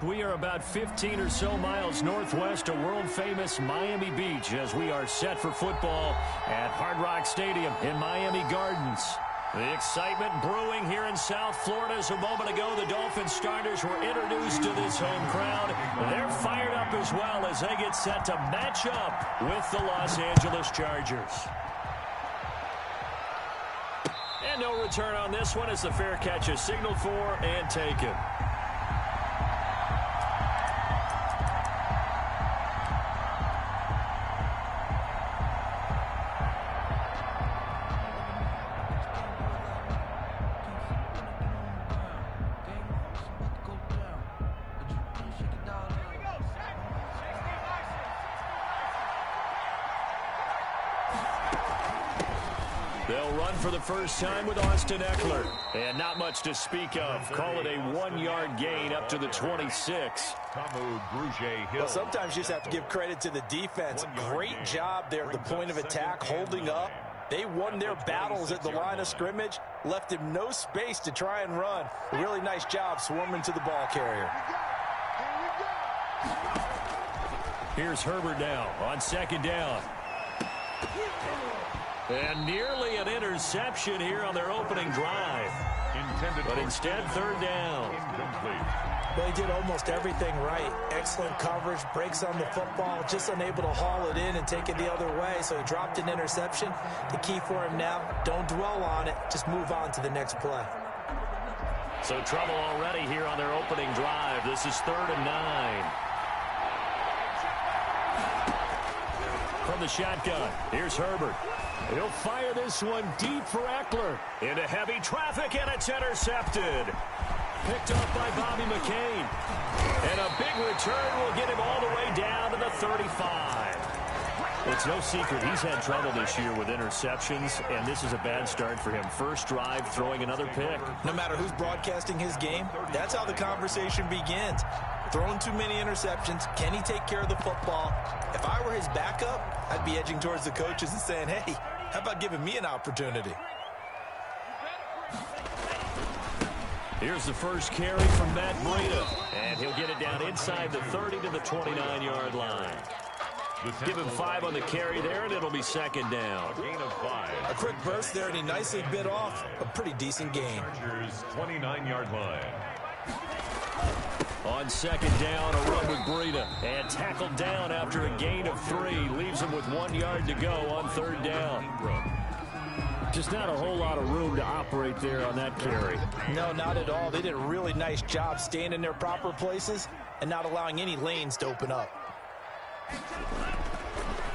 We are about 15 or so miles northwest of world-famous Miami Beach as we are set for football at Hard Rock Stadium in Miami Gardens. The excitement brewing here in South Florida as a moment ago the Dolphins starters were introduced to this home crowd. They're fired up as well as they get set to match up with the Los Angeles Chargers. And no return on this one as the fair catch is signaled for and taken. They'll run for the first time with Austin Eckler. And not much to speak of. Call it a 1-yard gain up to the 26. Well, sometimes you just have to give credit to the defense. Great job there at the point of attack, holding up. They won their battles at the line of scrimmage, left him no space to try and run. A really nice job swarming to the ball carrier. Here's Herbert now on second down. And nearly an interception here on their opening drive. But instead, third down. Well, he did almost everything right. Excellent coverage, breaks on the football, just unable to haul it in and take it the other way. So he dropped an interception. The key for him now, don't dwell on it. Just move on to the next play. So trouble already here on their opening drive. This is 3rd and 9. From the shotgun, here's Herbert. He'll fire this one deep for Eckler. Into heavy traffic, and it's intercepted. Picked up by Bobby McCain. And a big return will get him all the way down to the 35. It's no secret he's had trouble this year with interceptions, and this is a bad start for him. First drive, throwing another pick. No matter who's broadcasting his game, that's how the conversation begins. Throwing too many interceptions. Can he take care of the football? If I were his backup, I'd be edging towards the coaches and saying, hey, how about giving me an opportunity? Here's the first carry from Matt Breida, and he'll get it down inside the 30 to the 29-yard line. Give him 5 on the carry there, and it'll be second down. Gain of 5. A quick burst there, and he nicely bit off a pretty decent gain. Chargers 29-yard line. On second down, a run with Breida, and tackled down after a gain of 3. Leaves him with 1 yard to go on third down. Just not a whole lot of room to operate there on that carry. No, not at all. They did a really nice job staying in their proper places and not allowing any lanes to open up.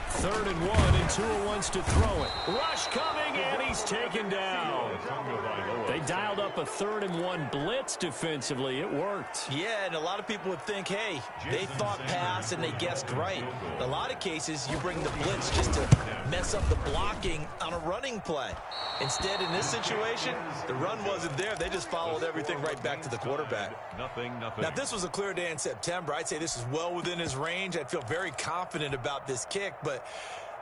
3rd and 1, and Tua wants to throw it. Rush coming, and he's taken down. They dialed up a 3rd and 1 blitz defensively. It worked. Yeah, and a lot of people would think, hey, they thought pass and they guessed right. In a lot of cases, you bring the blitz just to mess up the blocking on a running play. Instead, in this situation, the run wasn't there. They just followed everything right back to the quarterback. Nothing. Now, if this was a clear day in September, I'd say this is well within his range. I'd feel very confident about this kick, but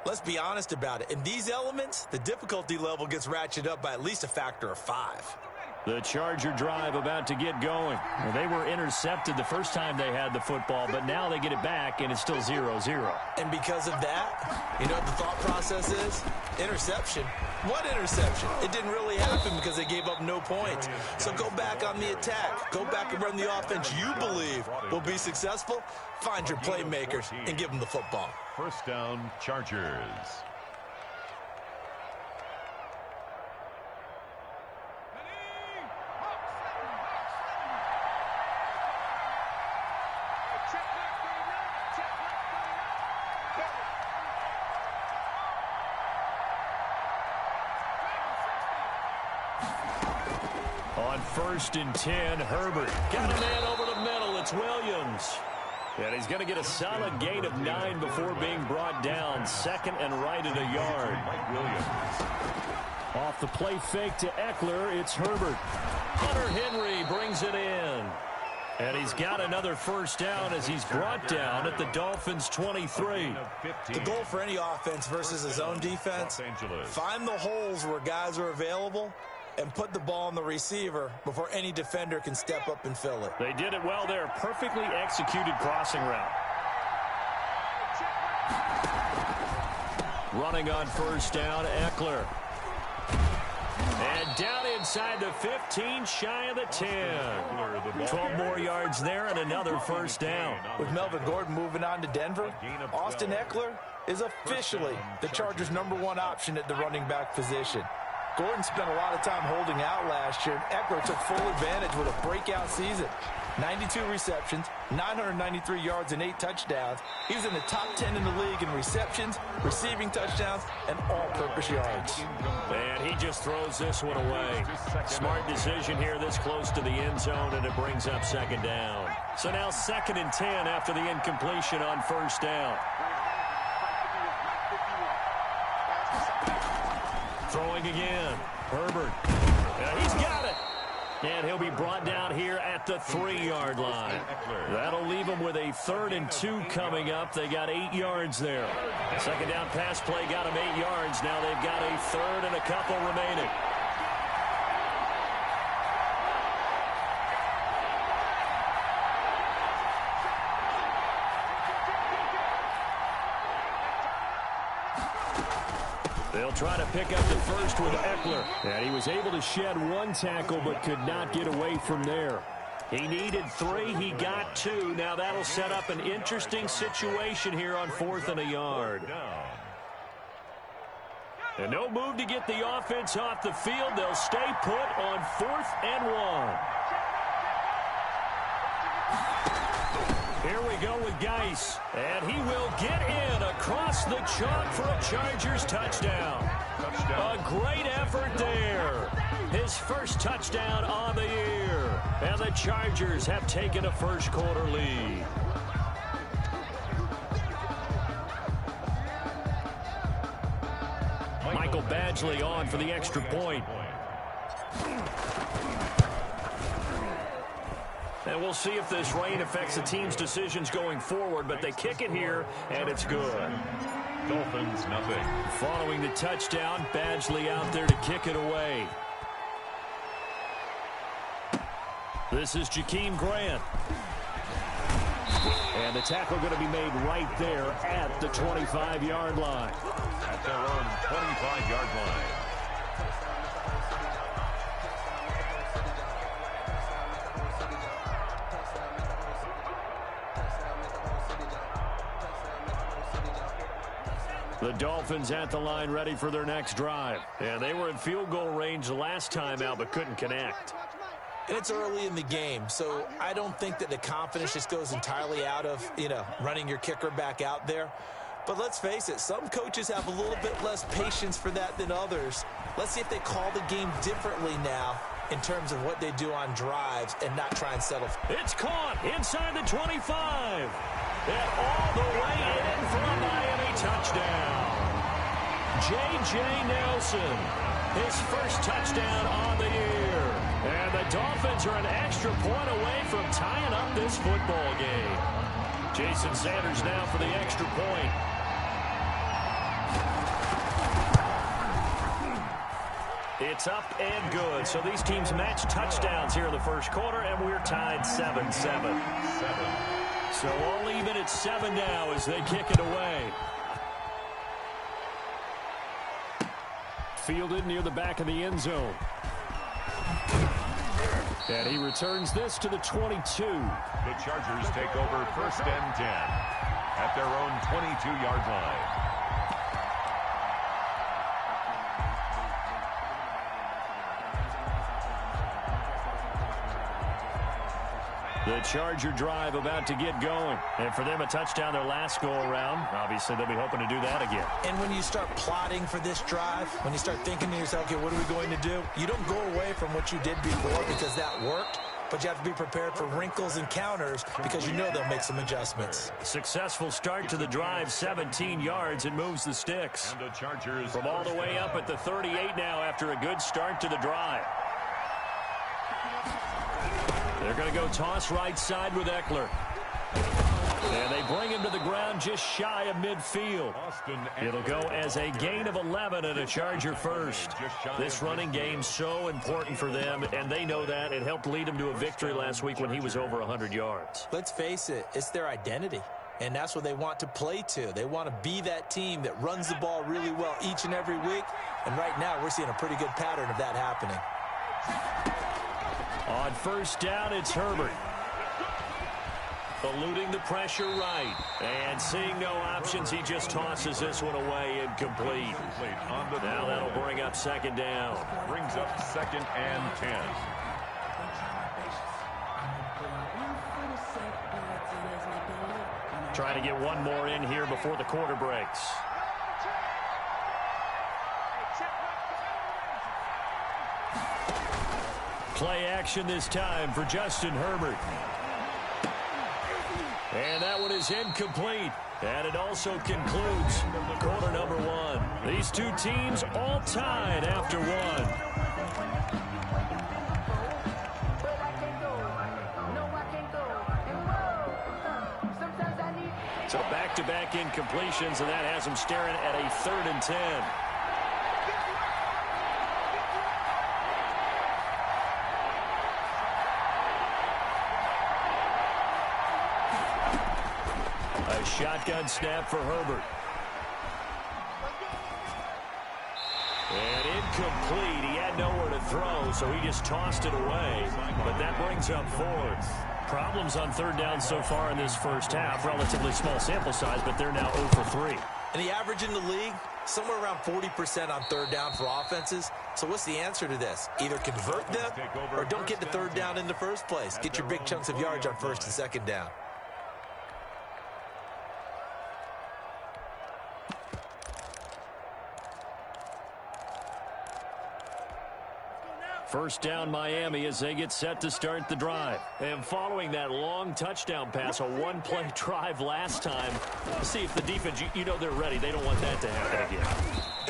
let's be honest about it. In these elements, the difficulty level gets ratcheted up by at least a factor of 5. The Charger drive about to get going. Well, they were intercepted the first time they had the football, but now they get it back, and it's still 0-0. And because of that, you know what the thought process is? Interception. What interception? It didn't really happen because they gave up no points. So go back on the attack. Go back and run the offense you believe will be successful. Find your playmakers and give them the football. First down, Chargers. On 1st and 10, Herbert got a man over the middle. It's Williams. And he's going to get a solid gain of 9 before being brought down. 2nd and right at a yard. Williams. Off the play fake to Eckler, it's Herbert. Hunter Henry brings it in. And he's got another first down as he's brought down at the Dolphins' 23. The goal for any offense versus his own defense, find the holes where guys are available and put the ball on the receiver before any defender can step up and fill it. They did it well there. Perfectly executed crossing route. Running on first down, Eckler. And down inside the 15, shy of the 10. 12 more yards there and another first down. With Melvin Gordon moving on to Denver, Austin Eckler is officially the Chargers' #1 option at the running back position. Gordon spent a lot of time holding out last year, and Eckler took full advantage with a breakout season. 92 receptions, 993 yards, and 8 touchdowns. He was in the top 10 in the league in receptions, receiving touchdowns, and all-purpose yards. And he just throws this one away. Smart decision here this close to the end zone, and it brings up second down. So now 2nd and 10 after the incompletion on first down. Throwing again. Herbert. He's got it. And he'll be brought down here at the 3-yard line. That'll leave them with a 3rd and 2 coming up. They got 8 yards there. Second down pass play got them 8 yards. Now they've got a 3rd and a couple remaining. They'll try to pick up the first with Eckler. And he was able to shed 1 tackle but could not get away from there. He needed 3. He got 2. Now that'll set up an interesting situation here on 4th and a yard. And no move to get the offense off the field. They'll stay put on 4th and 1. Here we go with Geis, and he will get in across the chalk for a Chargers touchdown. A great effort there. His first touchdown on the year, and the Chargers have taken a first-quarter lead. Michael Badgley on for the extra point. And we'll see if this rain affects the team's decisions going forward, but they kick it here, and it's good. Dolphins, nothing. Following the touchdown, Badgley out there to kick it away. This is Jakeem Grant. And the tackle going to be made right there at the 25-yard line. At their own 25-yard line. The Dolphins at the line ready for their next drive. And they were in field goal range the last time out but couldn't connect. And it's early in the game, so I don't think that the confidence just goes entirely out of, running your kicker back out there. But let's face it, some coaches have a little bit less patience for that than others. Let's see if they call the game differently now in terms of what they do on drives and not try and settle. It's caught inside the 25. And all the way in for a Miami touchdown. J.J. Nelson, his first touchdown on the year. And the Dolphins are an extra point away from tying up this football game. Jason Sanders now for the extra point. It's up and good. So these teams match touchdowns here in the first quarter, and we're tied 7-7. So all even at 7 now as they kick it away. Fielded near the back of the end zone. And he returns this to the 22. The Chargers take over 1st and 10 at their own 22-yard line. The Charger drive about to get going. And for them, a touchdown their last go-around. Obviously, they'll be hoping to do that again. And when you start plotting for this drive, when you start thinking to yourself, okay, what are we going to do? You don't go away from what you did before because that worked. But you have to be prepared for wrinkles and counters because you know they'll make some adjustments. Successful start to the drive, 17 yards, and moves the sticks. And the Chargers from all the way up at the 38 now after a good start to the drive. They're going to go toss right side with Eckler. And they bring him to the ground just shy of midfield. It'll go as a gain of 11 and a Charger first. This running game's so important for them, and they know that. It helped lead them to a victory last week when he was over 100 yards. Let's face it, it's their identity. And that's what they want to play to. They want to be that team that runs the ball really well each and every week. And right now, we're seeing a pretty good pattern of that happening. On first down, it's Herbert. Eluding the pressure right. And seeing no options, he just tosses this one away incomplete. Now that'll bring up second down. Brings up 2nd and 10. Trying to get one more in here before the quarter breaks. Play action this time for Justin Herbert. And that one is incomplete. And it also concludes quarter number one. These two teams all tied after one. So back-to-back incompletions, and that has them staring at a 3rd and 10. A shotgun snap for Herbert. And incomplete. He had nowhere to throw, so he just tossed it away. But that brings up 4th. Problems on 3rd down so far in this first half. Relatively small sample size, but they're now 0 for 3. And the average in the league, somewhere around 40% on 3rd down for offenses. So what's the answer to this? Either convert them or don't get the 3rd down in the first place. Get your big chunks of yards on 1st and 2nd down. First down Miami as they get set to start the drive. And following that long touchdown pass, a one-play drive last time, let's see if the defense, you know they're ready. They don't want that to happen again.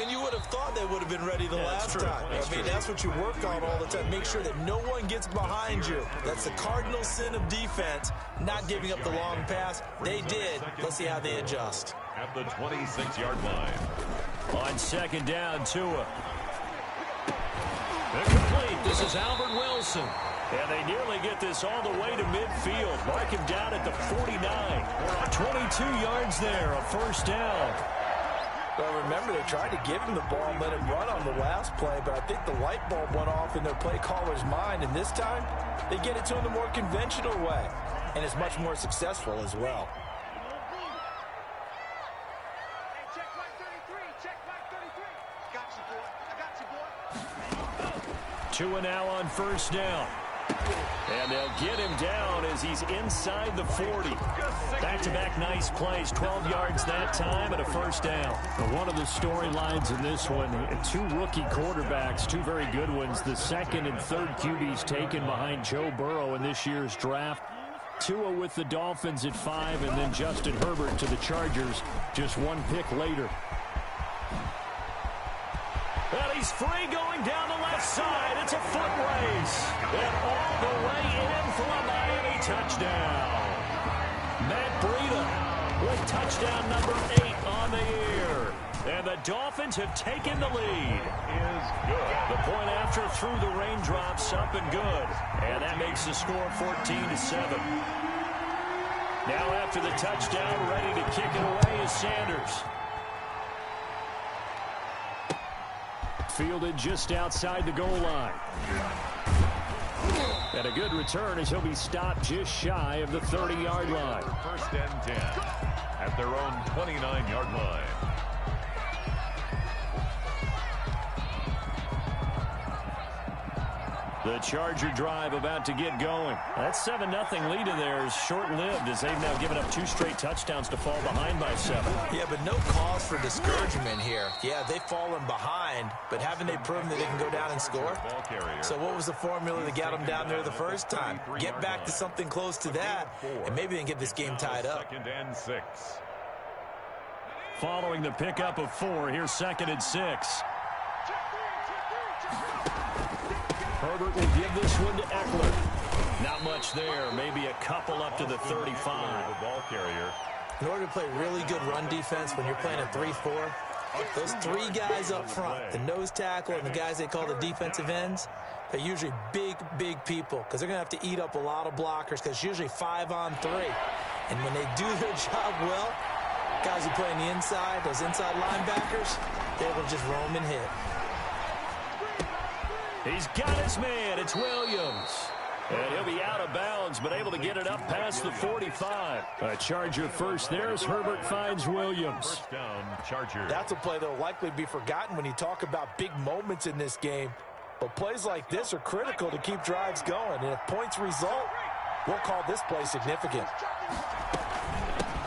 And you would have thought they would have been ready the last time. I mean, that's what you work on all the time. Make sure that no one gets behind you. That's the cardinal sin of defense, not giving up the long pass. They did. Let's see how they adjust. At the 26-yard line. On 2nd down, Tua. Incomplete. This is Albert Wilson. And they nearly get this all the way to midfield. Mark him down at the 49. 22 yards there, a first down. Well, remember, they tried to give him the ball and let him run on the last play, but I think the light bulb went off in their play caller's mind, and this time they get it to him the more conventional way, and it's much more successful as well. Tua now on first down. And they'll get him down as he's inside the 40. Back-to-back nice plays, 12 yards that time and a first down. One of the storylines in this one, 2 rookie quarterbacks, 2 very good ones. The 2nd and 3rd QBs taken behind Joe Burrow in this year's draft. Tua with the Dolphins at 5, and then Justin Herbert to the Chargers just 1 pick later. And he's free going down the left side. It's a foot race. And all the way in for a Miami touchdown. Matt Breida with touchdown number 8 on the year. And the Dolphins have taken the lead. Is good. The point after through the raindrops, up and good. And that makes the score 14-7. Now after the touchdown, ready to kick it away is Sanders. Fielded just outside the goal line. And a good return as he'll be stopped just shy of the 30-yard line. 1st and 10 at their own 29-yard line. The Charger drive about to get going. That 7-0 lead of theirs short-lived as they've now given up 2 straight touchdowns to fall behind by 7. Yeah, but no cause for discouragement here. Yeah, they've fallen behind, but haven't they proven that they can go down and score? So what was the formula that got them down there the first time? Get back to something close to that, and maybe they can get this game tied up. 2nd and 6. Following the pickup of 4, here's 2nd and 6. Herbert will give this one to Eckler. Not much there. Maybe a couple up to the 35. The ball carrier. In order to play really good run defense when you're playing a 3-4, those three guys up front, the nose tackle and the guys they call the defensive ends, they're usually big, big people because they're going to have to eat up a lot of blockers because it's usually 5-on-3. And when they do their job well, guys who play on the inside, those inside linebackers, they will just roam and hit. He's got his man. It's Williams. And he'll be out of bounds, but able to get it up past the 45. A Charger first there as Herbert finds Williams. First down, Chargers. That's a play that will likely be forgotten when you talk about big moments in this game. But plays like this are critical to keep drives going. And if points result, we'll call this play significant.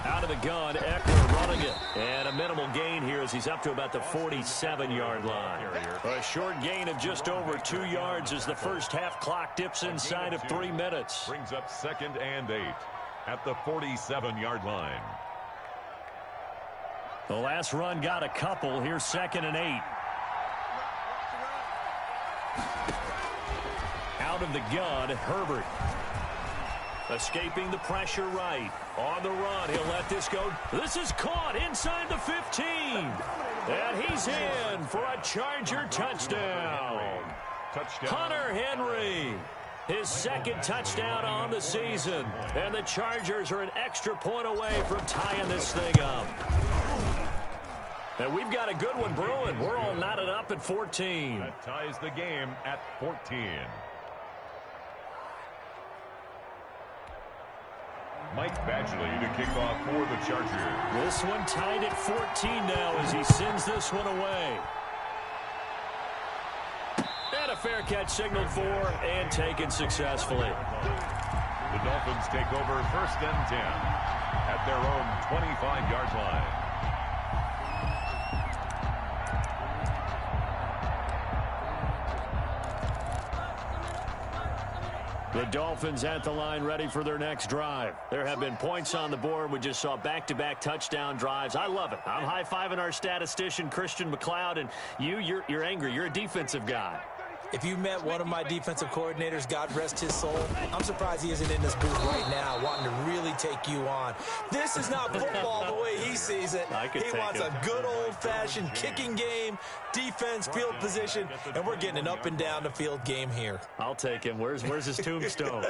Out of the gun, Eckler running it. And a minimal gain here as he's up to about the 47-yard line. A short gain of just over 2 yards as the first half clock dips inside of 3 minutes. Brings up 2nd and 8 at the 47-yard line. The last run got a couple. Here's 2nd and 8. Out of the gun, Herbert. Escaping the pressure right. On the run, he'll let this go. This is caught inside the 15. And he's in for a Charger touchdown. Hunter Henry. His 2nd touchdown on the season. And the Chargers are an extra point away from tying this thing up. And we've got a good one brewing. We're all knotted up at 14. That ties the game at 14. Mike Badgley to kick off for the Chargers. This one tied at 14 now as he sends this one away. And a fair catch signaled for and taken successfully. The Dolphins take over 1st and 10 at their own 25-yard line. The Dolphins at the line ready for their next drive. There have been points on the board. We just saw back-to-back touchdown drives. I love it. I'm high-fiving our statistician, Christian McLeod, and you're angry. You're a defensive guy. If you met one of my defensive coordinators, God rest his soul, I'm surprised he isn't in this booth right now wanting to really take you on. This is not football the way he sees it. He wants a good old-fashioned kicking game, defense, field position, and we're getting an up and down the field game here. I'll take him. Where's his tombstone?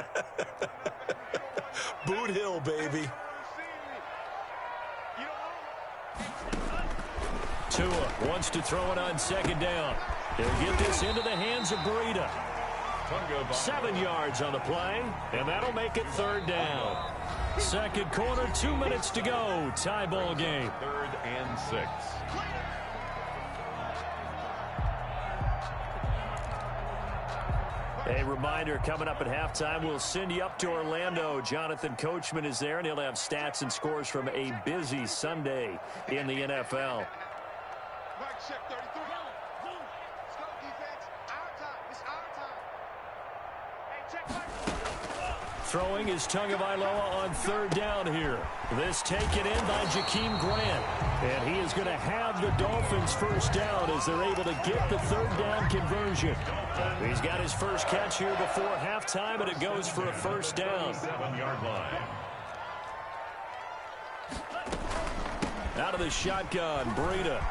Boot Hill, baby. Tua wants to throw it on 2nd down. He'll get this into the hands of Breida. 7 yards on the play, and that'll make it 3rd down. 2nd quarter, 2 minutes to go. Tie ball game. 3rd and 6. A reminder, coming up at halftime, we'll send you up to Orlando. Jonathan Coachman is there, and he'll have stats and scores from a busy Sunday in the NFL. Throwing is Tagovailoa on 3rd down here. This taken in by Jakeem Grant. And he is going to have the Dolphins 1st down as they're able to get the 3rd down conversion. He's got his first catch here before halftime, and it goes for a 1st down. 7-yard line. Out of the shotgun, Breida.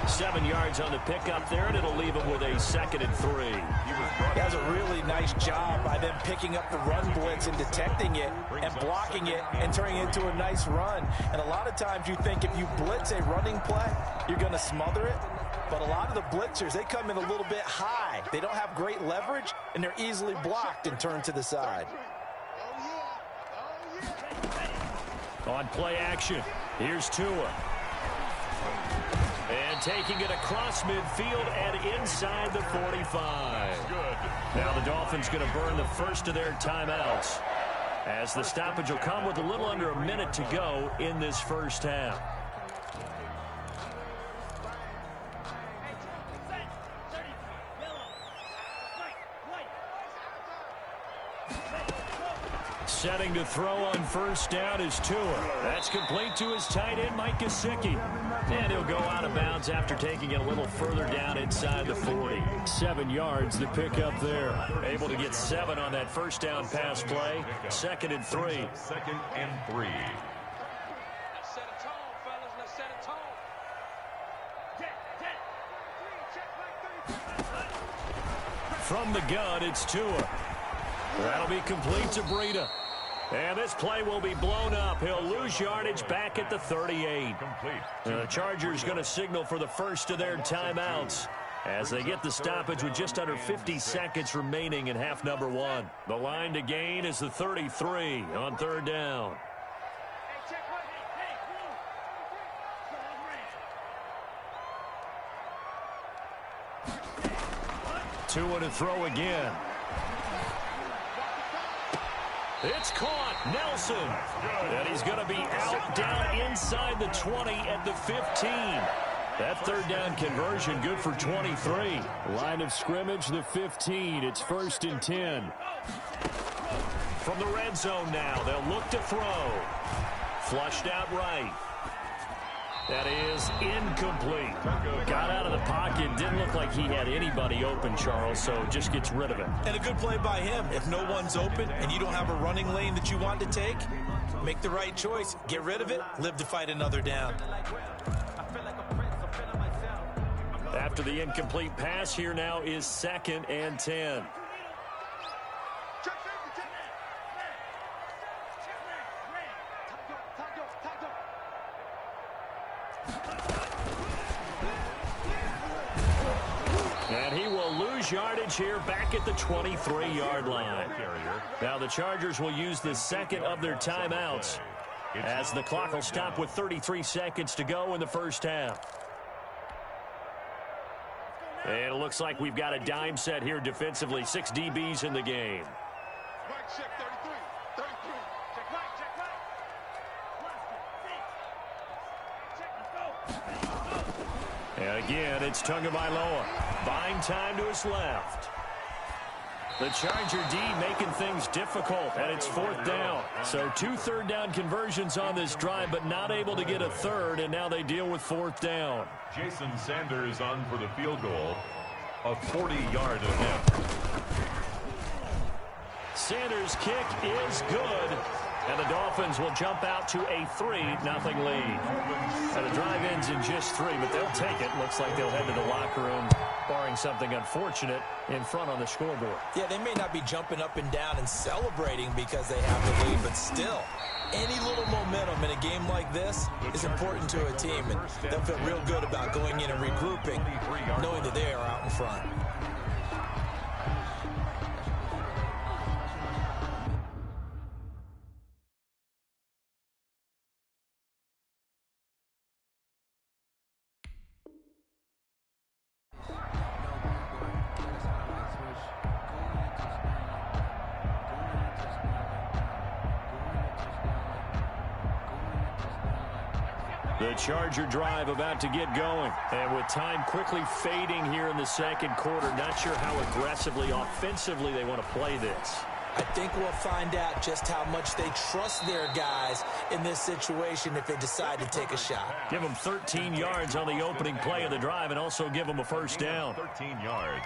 7 yards on the pickup there, and it'll leave him with a 2nd and 3. He has a really nice job by them picking up the run blitz and detecting it and blocking it and turning it into a nice run. And a lot of times you think if you blitz a running play, you're going to smother it. But a lot of the blitzers, they come in a little bit high. They don't have great leverage, and they're easily blocked and turned to the side. On play action, here's Tua. And taking it across midfield and inside the 45. Now the Dolphins going to burn the first of their timeouts as the stoppage will come with a little under a minute to go in this first half. Setting to throw on first down is Tua. That's complete to his tight end, Mike Gesicki. And he'll go out of bounds after taking it a little further down inside the 40. 7 yards to pick up there. Able to get 7 on that first down pass play. 2nd and 3. 2nd and 3. Let's set a tone, fellas. Let's set a tone. From the gun, it's Tua. That'll be complete to Breida. And this play will be blown up. He'll lose yardage back at the 38. The Chargers going to signal for the first of their timeouts as they get the stoppage with just under 50 seconds remaining in half number 1. The line to gain is the 33 on 3rd down. Tua to throw again. It's caught. Nelson. And he's going to be out down inside the 20 at the 15. That 3rd down conversion good for 23. Line of scrimmage, the 15. It's 1st and 10. From the red zone now, they'll look to throw. Flushed out right. That is incomplete. Got out of the pocket. Didn't look like he had anybody open, Charles, so just gets rid of it. And a good play by him. If no one's open and you don't have a running lane that you want to take, make the right choice. Get rid of it. Live to fight another down. After the incomplete pass, here now is 2nd and 10. And he will lose yardage here back at the 23-yard line. Now the Chargers will use the 2nd of their timeouts as the clock will stop with 33 seconds to go in the first half. And it looks like we've got a dime set here defensively. 6 DBs in the game. And again, it's Tagovailoa. Buying time to his left. The Charger D making things difficult, and it's 4th down. So 2 3rd down conversions on this drive, but not able to get a 3rd, and now they deal with 4th down. Jason Sanders on for the field goal. A 40-yard attempt. Sanders' kick is good. And the Dolphins will jump out to a 3-0 lead. And the drive ends in just 3, but they'll take it. Looks like they'll head to the locker room, barring something unfortunate, in front on the scoreboard. Yeah, they may not be jumping up and down and celebrating because they have the lead, but still, any little momentum in a game like this is important to a team, and they'll feel real good about going in and regrouping, knowing that they are out in front. The Charger drive about to get going. And with time quickly fading here in the 2nd quarter, not sure how aggressively, offensively they want to play this. I think we'll find out just how much they trust their guys in this situation if they decide to take a shot. Give them 13 yards on the opening play of the drive and also give them a 1st down. 13 yards.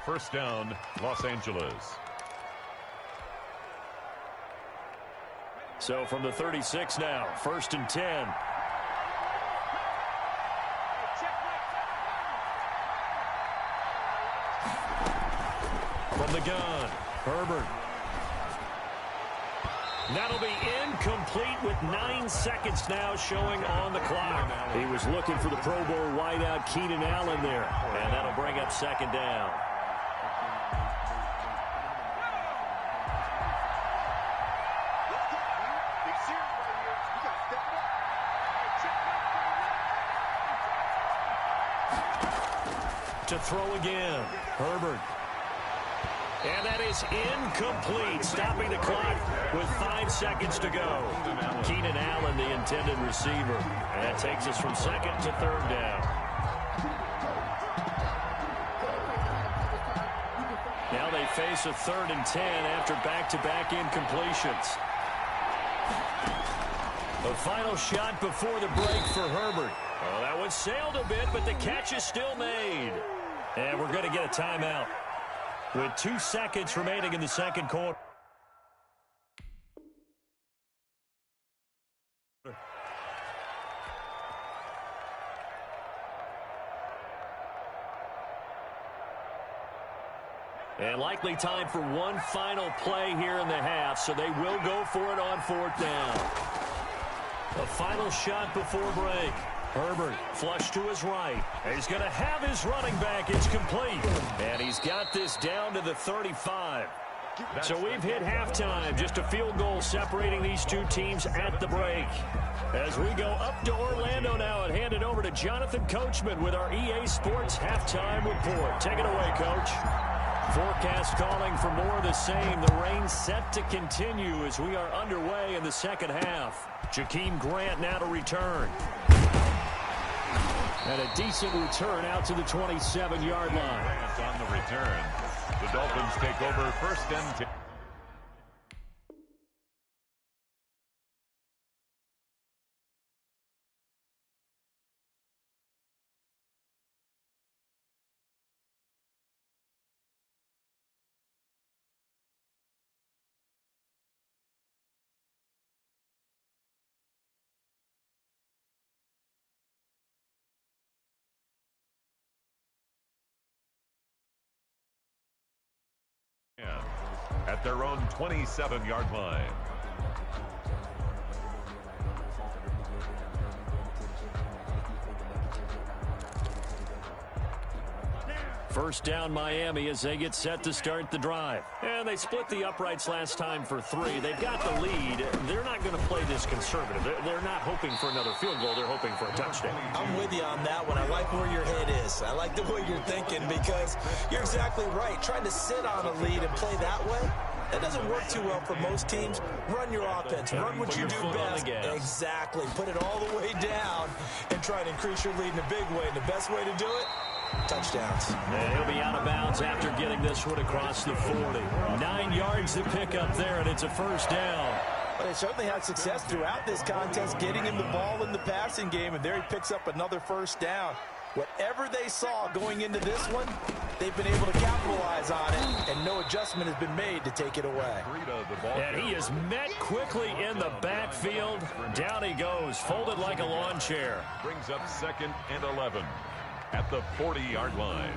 1st down, Los Angeles. So from the 36 now, 1st and 10. From the gun, Herbert. That'll be incomplete with 9 seconds now showing on the clock. He was looking for the Pro Bowl wideout Keenan Allen there, and that'll bring up 2nd down. To throw again, Herbert. And that is incomplete, stopping the clock with 5 seconds to go. Keenan Allen, the intended receiver. And that takes us from 2nd to 3rd down. Now they face a 3rd and 10 after back-to-back incompletions. The final shot before the break for Herbert. Well, that one sailed a bit, but the catch is still made. And we're going to get a timeout with 2 seconds remaining in the second quarter. And likely time for one final play here in the half, so they will go for it on 4th down. The final shot before break. Herbert flush to his right. He's going to have his running back. It's complete. And he's got this down to the 35. So we've hit halftime. Just a field goal separating these two teams at the break. As we go up to Orlando now and hand it over to Jonathan Coachman with our EA Sports Halftime Report. Take it away, Coach. Forecast calling for more of the same. The rain set to continue as we are underway in the second half. Jakeem Grant now to return. And a decent return out to the 27-yard line. Grant on the return. The Dolphins take over 1st and 10. At their own 27-yard line. First down Miami as they get set to start the drive. And they split the uprights last time for 3. They've got the lead. They're not going to play this conservative. They're not hoping for another field goal. They're hoping for a touchdown. I'm with you on that one. I like where your head is. I like the way you're thinking because you're exactly right. Trying to sit on a lead and play that way, that doesn't work too well for most teams. Run your offense. Run what you do best. Exactly. Put it all the way down and try to increase your lead in a big way. And the best way to do it, touchdowns. And he'll be out of bounds after getting this one across the 40. 9 yards to pick up there, and it's a first down. But they certainly had success throughout this contest getting him the ball in the passing game, and there he picks up another first down. Whatever they saw going into this one, they've been able to capitalize on it, and no adjustment has been made to take it away. And he is met quickly in the backfield. Down he goes, folded like a lawn chair. Brings up 2nd and 11 at the 40-yard line.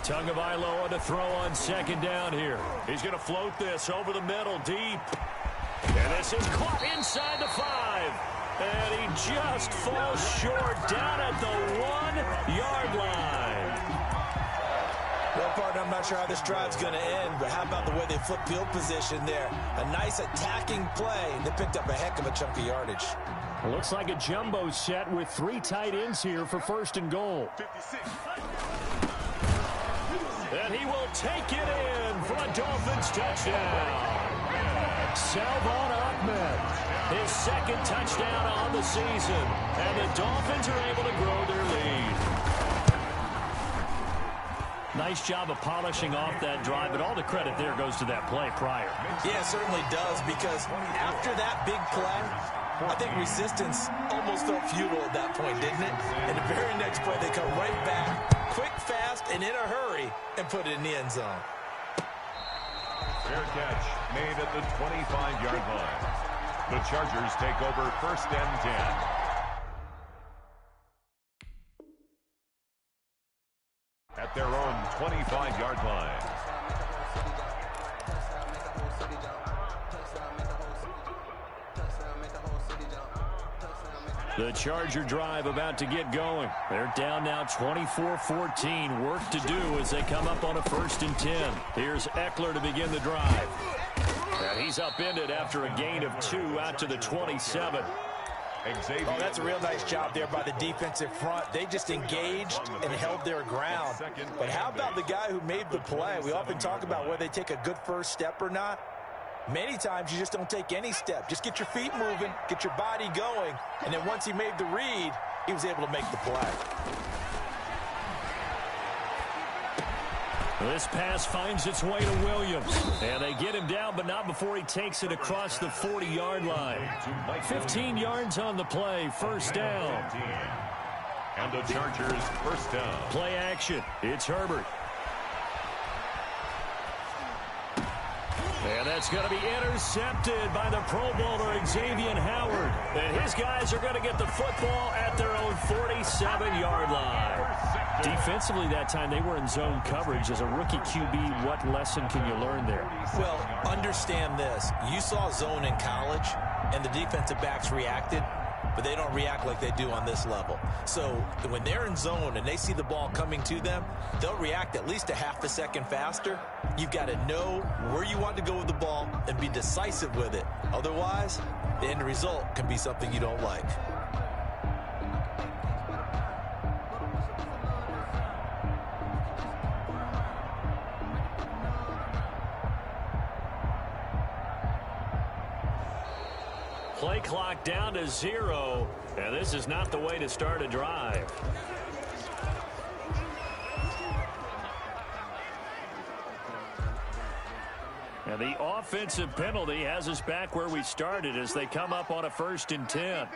Tagovailoa to throw on 2nd down here. He's going to float this over the middle deep. And this is caught inside the 5. And he just falls short down at the 1-yard line. Well, partner, I'm not sure how this drive's going to end, but how about the way they flip field position there? A nice attacking play. They picked up a heck of a chunk of yardage. Looks like a jumbo set with 3 tight ends here for 1st and goal. 56. And he will take it in for a Dolphins touchdown. Salvon Ahmed, his 2nd touchdown on the season. And the Dolphins are able to grow their lead. Nice job of polishing off that drive, but all the credit there goes to that play prior. Yeah, it certainly does, because after that big play, I think resistance almost felt futile at that point, didn't it? And the very next play, they come right back, quick, fast, and in a hurry, and put it in the end zone. Fair catch made at the 25-yard line. The Chargers take over 1st and 10. At their own 25-yard line. The Charger drive about to get going. They're down now 24-14. Work to do as they come up on a 1st and 10. Here's Eckler to begin the drive. And he's upended after a gain of 2 out to the 27. Oh, that's a real nice job there by the defensive front. They just engaged and held their ground. But how about the guy who made the play? We often talk about whether they take a good first step or not. Many times you just don't take any step. Just get your feet moving, get your body going, and then once he made the read, he was able to make the play. This pass finds its way to Williams. And they get him down, but not before he takes it across the 40-yard line. 15 yards on the play, first down. And the Chargers first down. Play action. It's Herbert. And that's going to be intercepted by the Pro Bowler Xavier Howard. And his guys are going to get the football at their own 47-yard line. Defensively that time, they were in zone coverage. As a rookie QB, what lesson can you learn there? Well, understand this. You saw zone in college, and the defensive backs reacted, but they don't react like they do on this level. So when they're in zone and they see the ball coming to them, they'll react at least a half a second faster. You've got to know where you want to go with the ball and be decisive with it. Otherwise, the end result can be something you don't like. Play clock down to 0, and this is not the way to start a drive. And the offensive penalty has us back where we started as they come up on a 1st and 10.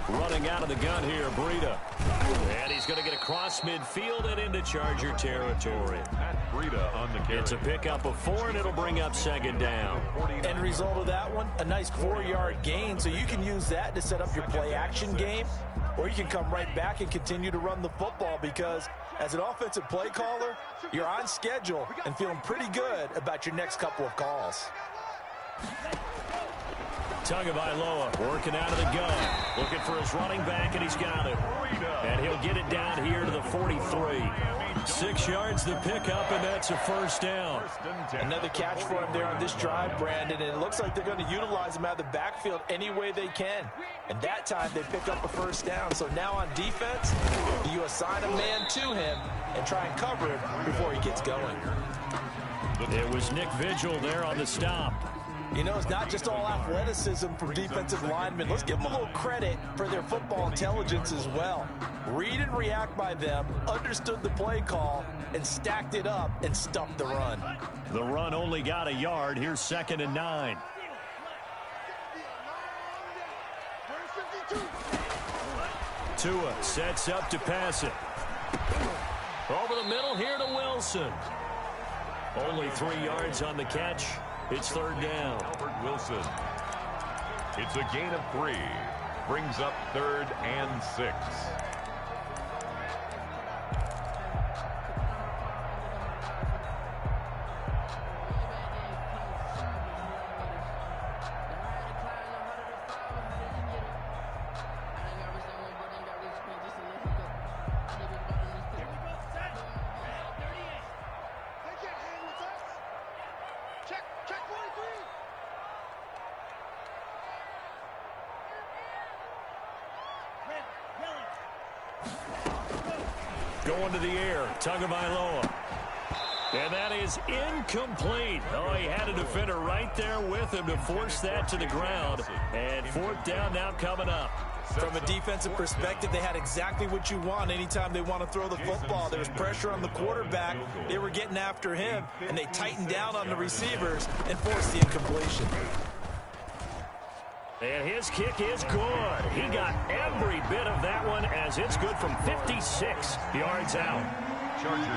Running out of the gun here, Breida. And he's going to get across midfield and into Charger territory. Breida on the carry. It's a pickup of 4, and it'll bring up 2nd down. End result of that one, a nice 4-yard gain, so you can use that to set up your play-action game, or you can come right back and continue to run the football because as an offensive play caller, you're on schedule and feeling pretty good about your next couple of calls. Tagovailoa working out of the gun, looking for his running back, and he's got it. And he'll get it down here to the 43. 6 yards the pickup, and that's a 1st down. Another catch for him there on this drive, Brandon, and it looks like they're going to utilize him out of the backfield any way they can. And that time they pick up a 1st down. So now on defense, you assign a man to him and try and cover him before he gets going. It was Nick Vigil there on the stop. You know, it's not just all athleticism from defensive linemen. Let's give them a little credit for their football intelligence as well. Read and react by them, understood the play call, and stacked it up and stuffed the run. The run only got a yard. Here's 2nd and 9. Tua sets up to pass it. Over the middle here to Wilson. Only 3 yards on the catch. It's 3rd down. Albert Wilson. It's a gain of 3. Brings up 3rd and 6. Going to the air, Tagovailoa. And that is incomplete. Oh, he had a defender right there with him to force that to the ground. And 4th down now coming up. From a defensive perspective, they had exactly what you want anytime they want to throw the football. There was pressure on the quarterback. They were getting after him, and they tightened down on the receivers and forced the incompletion. And his kick is good. He got every bit of that one as it's good from 56 yards out.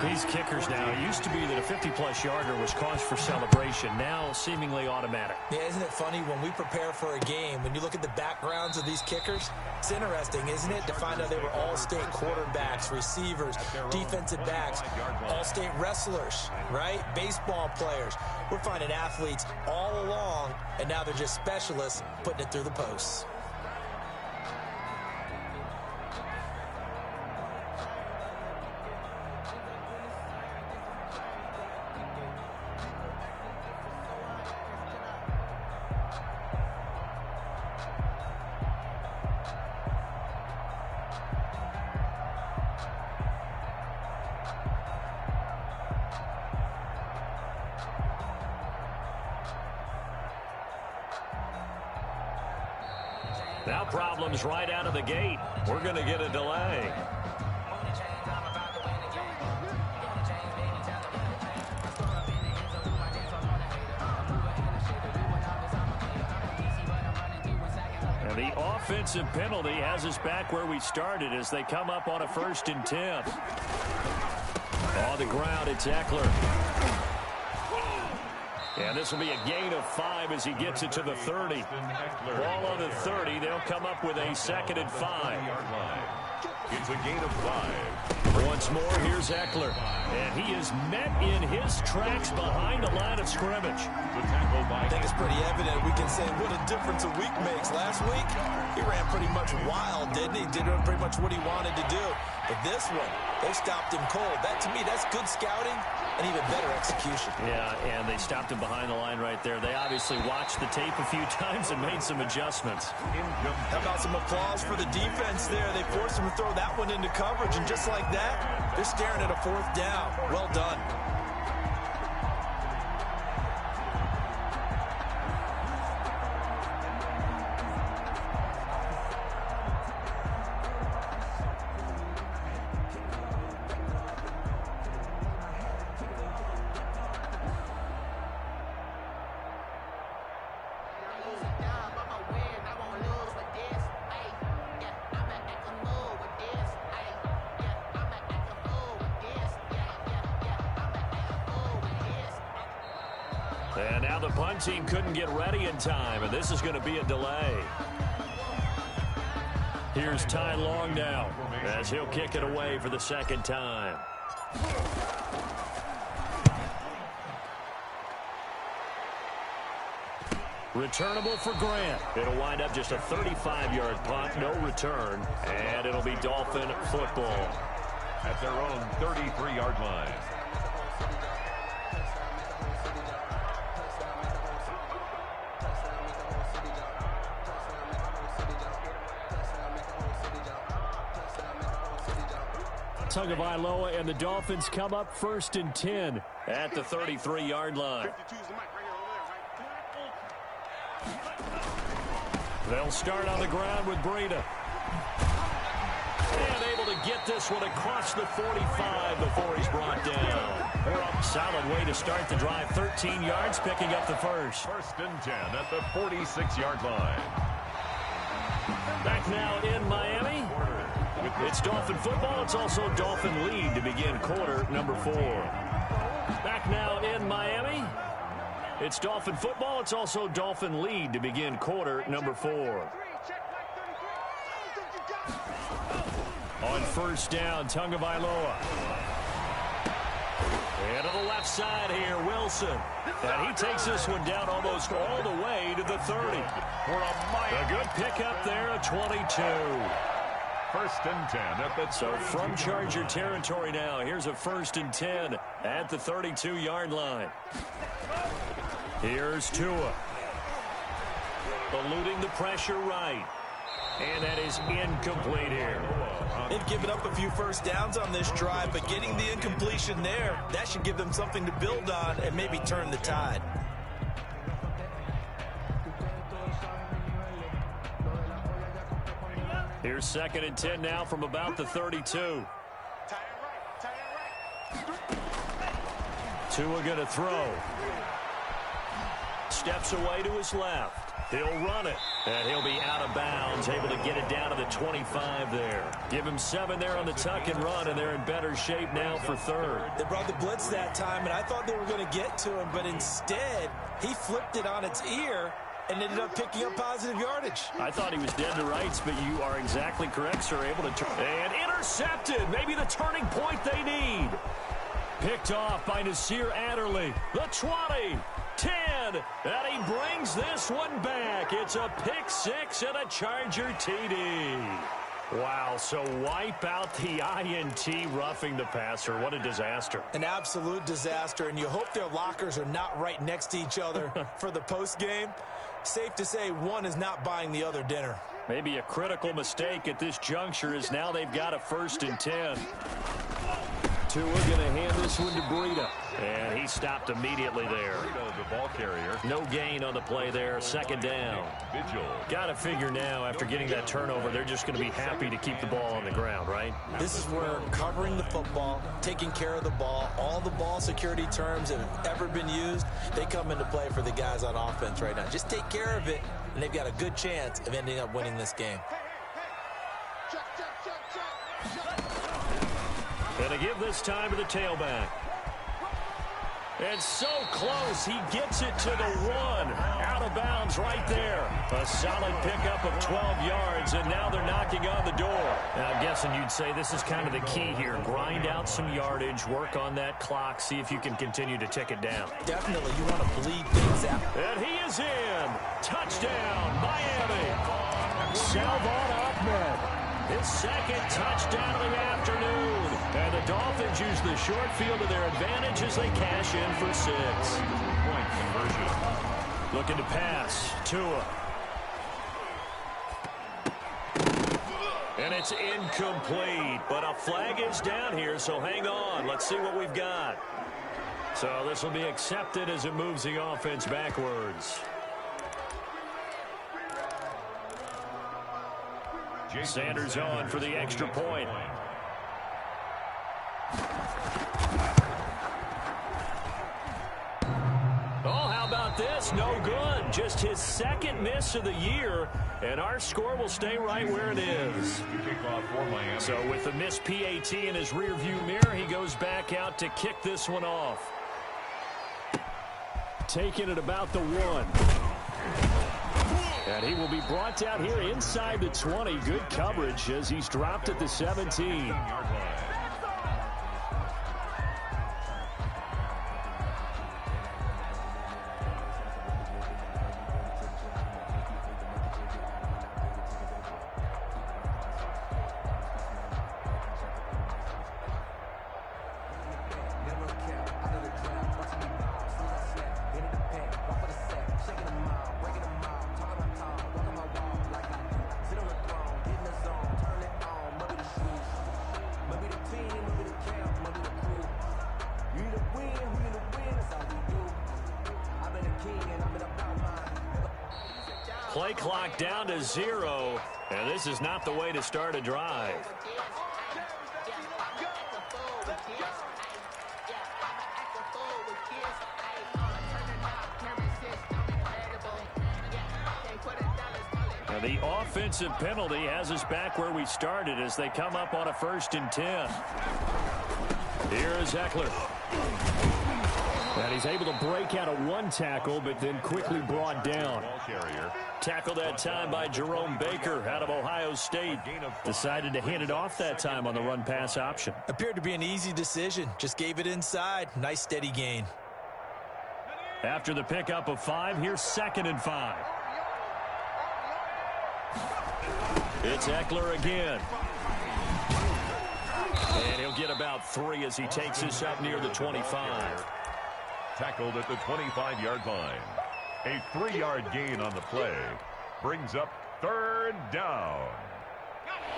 These kickers now, it used to be that a 50-plus yarder was cause for celebration. Now seemingly automatic. Yeah, isn't it funny when we prepare for a game, when you look at the backgrounds of these kickers, it's interesting, isn't it, to find out they were all-state quarterbacks, receivers, defensive backs, all-state wrestlers, right? Baseball players. We're finding athletes all along, and now they're just specialists putting it through the posts. Now problems right out of the gate. We're going to get a delay. And the offensive penalty has us back where we started as they come up on a 1st and 10. On the ground, it's Eckler. And this will be a gain of 5 as he gets it to the 30. Ball on the 30. They'll come up with a 2nd and 5. It's a gain of 5. Once more, here's Eckler. And he is met in his tracks behind the line of scrimmage. I think it's pretty evident. We can say what a difference a week makes. Last week, he ran pretty much wild, didn't he? Did pretty much what he wanted to do. But this one, they stopped him cold. That, to me, that's good scouting and even better execution. Yeah, and they stopped him behind the line right there. They obviously watched the tape a few times and made some adjustments. How about some applause for the defense there? They forced him to throw that one into coverage, and just like that, they're staring at a 4th down. Well done. And now the punt team couldn't get ready in time, and this is going to be a delay. Here's Ty Long now as he'll kick it away for the 2nd time. Returnable for Grant. It'll wind up just a 35-yard punt, no return, and it'll be Dolphin football. At their own 33-yard line. Tagovailoa and the Dolphins come up 1st and 10 at the 33-yard line. They'll start on the ground with Breida. And able to get this one across the 45 before he's brought down. Solid way to start the drive. 13 yards, picking up the 1st. 1st and 10 at the 46-yard line. Back now in Miami. It's Dolphin football. It's also Dolphin lead to begin quarter number 4. Back now in Miami. It's Dolphin football. It's also Dolphin lead to begin quarter number 4. On 1st down, Tagovailoa. And to the left side here, Wilson. And he takes this one down almost all the way to the 30. A good pickup there, a 22. 1st and 10 at the So from Charger territory now, here's a 1st and 10 at the 32-yard line. Here's Tua. Eluding the pressure right. And that is incomplete here. They've given up a few 1st downs on this drive, but getting the incompletion there, that should give them something to build on and maybe turn the tide. Here's 2nd and 10 now from about the 32. Tua going to throw. Steps away to his left. He'll run it, and he'll be out of bounds, able to get it down to the 25 there. Give him 7 there on the tuck and run, and they're in better shape now for 3rd. They brought the blitz that time, and I thought they were going to get to him, but instead, he flipped it on its ear and ended up picking up positive yardage. I thought he was dead to rights, but you are exactly correct, sir. Able to turn. And intercepted. Maybe the turning point they need. Picked off by Nasir Adderley. The 20. 10, and he brings this one back. It's a pick 6 and a Charger TD. Wow, so wipe out the INT roughing the passer. What a disaster. An absolute disaster, and you hope their lockers are not right next to each other for the postgame. Safe to say one is not buying the other dinner. Maybe a critical mistake at this juncture is now they've got a 1st and 10. Tua going to hand this one to Breida. And he stopped immediately there. The ball carrier. No gain on the play there. Second down. Got to figure now, after getting that turnover, they're just going to be happy to keep the ball on the ground, right? This is where covering the football, taking care of the ball, all the ball security terms that have ever been used, they come into play for the guys on offense right now. Just take care of it, and they've got a good chance of ending up winning this game. Going to give this time to the tailback. And so close, he gets it to the 1. Out of bounds right there. A solid pickup of 12 yards, and now they're knocking on the door. Now, I'm guessing you'd say this is kind of the key here. Grind out some yardage, work on that clock, see if you can continue to tick it down. Definitely, you want to bleed things out. And he is in. Touchdown, Miami. Salvon Ahmed. His second touchdown of the afternoon. And the Dolphins use the short field to their advantage as they cash in for 6. Point conversion. Looking to pass. Tua. And it's incomplete. But a flag is down here, so hang on. Let's see what we've got. So this will be accepted as it moves the offense backwards. Sanders on for the extra point. Oh, how about this? No good. Just his second miss of the year, and our score will stay right where it is. So with the missed PAT in his rearview mirror, he goes back out to kick this one off. Taking it about the 1. And he will be brought down here inside the 20. Good coverage as he's dropped at the 17. Play clock down to 0, and this is not the way to start a drive. Now the offensive penalty has us back where we started as they come up on a 1st and 10. Here is Eckler. And he's able to break out of 1 tackle, but then quickly brought down. Tackled that time by Jerome Baker out of Ohio State. Decided to hand it off that time on the run-pass option. Appeared to be an easy decision. Just gave it inside. Nice steady gain. After the pickup of 5, here's 2nd and 5. It's Eckler again. And he'll get about 3 as he takes this up near the 25. Tackled at the 25-yard line. A 3-yard gain on the play. Brings up 3rd down.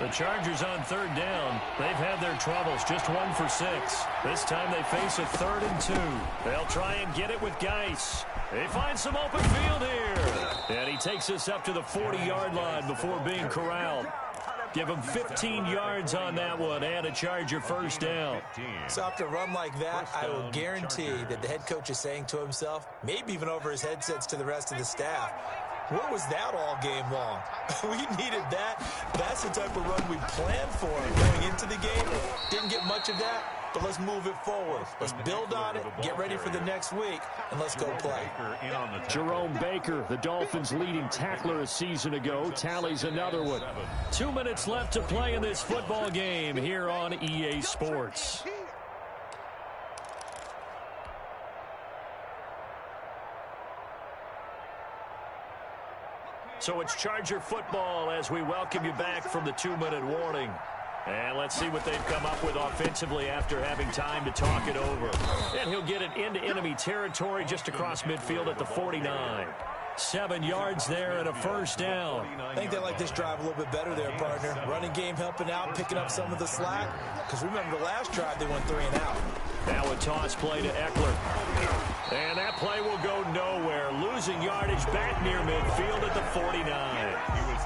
The Chargers on 3rd down. They've had their troubles. Just 1 for 6. This time they face a 3rd and 2. They'll try and get it with Geis. They find some open field here. And he takes us up to the 40-yard line before being corralled. Give him 15 yards on that one and a Charger 1st down. So after a run like that, I will guarantee that the head coach is saying to himself, maybe even over his headsets to the rest of the staff, what was that all game long? We needed that. That's the type of run we planned for going into the game. Didn't get much of that, but let's move it forward. Let's build on it, get ready for the next week, and let's go play. Jerome Baker, the Dolphins' leading tackler a season ago, tallies another one. 2 minutes left to play in this football game here on EA Sports. So it's Charger football as we welcome you back from the 2-minute warning. And let's see what they've come up with offensively after having time to talk it over. And he'll get it into enemy territory just across midfield at the 49. 7 yards there and a first down. I think they like this drive a little bit better there, partner. Running game helping out, picking up some of the slack. Because remember the last drive, they went 3 and out. Now a toss play to Eckler. And that play will go nowhere. Losing yardage back near midfield at the 49.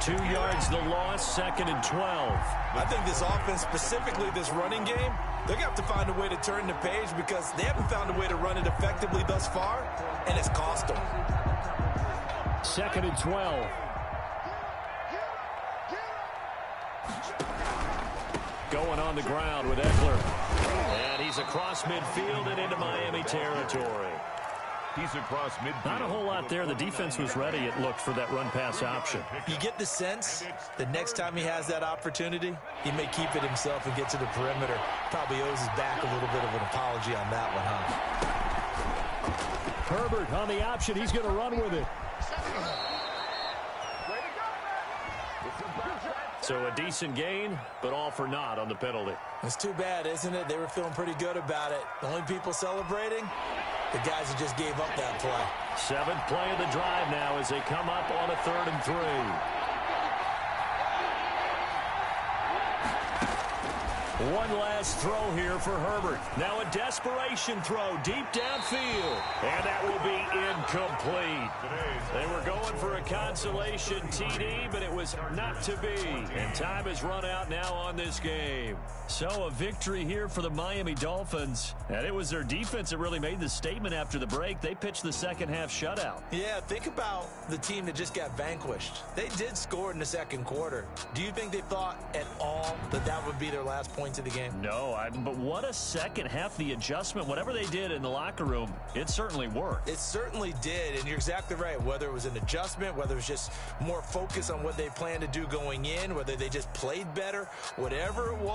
2 yards the loss, 2nd and 12. I think this offense, specifically this running game, they're going to have to find a way to turn the page because they haven't found a way to run it effectively thus far, and it's cost them. 2nd and 12. Going on the ground with Eckler. And he's across midfield and into Miami territory. He's across midfield. Not a whole lot there. The defense was ready, it looked, for that run-pass option. You get the sense that next time he has that opportunity, he may keep it himself and get to the perimeter. Probably owes his back a little bit of an apology on that one, huh? Herbert on the option. He's going to run with it. So a decent gain, but all for naught on the penalty. It's too bad, isn't it? They were feeling pretty good about it. The only people celebrating, the guys who just gave up that play. 7th play of the drive now as they come up on a 3rd and 3. One last throw here for Herbert. Now a desperation throw deep downfield. And that will be incomplete. They were going for a consolation TD, but it was not to be. And time has run out now on this game. So a victory here for the Miami Dolphins. And it was their defense that really made the statement after the break. They pitched the second half shutout. Yeah, think about the team that just got vanquished. They did score in the second quarter. Do you think they thought at all that that would be their last points of the game? No, but what a second half. The adjustment, whatever they did in the locker room, it certainly worked. It certainly did, and you're exactly right. Whether it was an adjustment, whether it was just more focus on what they planned to do going in, whether they just played better, whatever it was.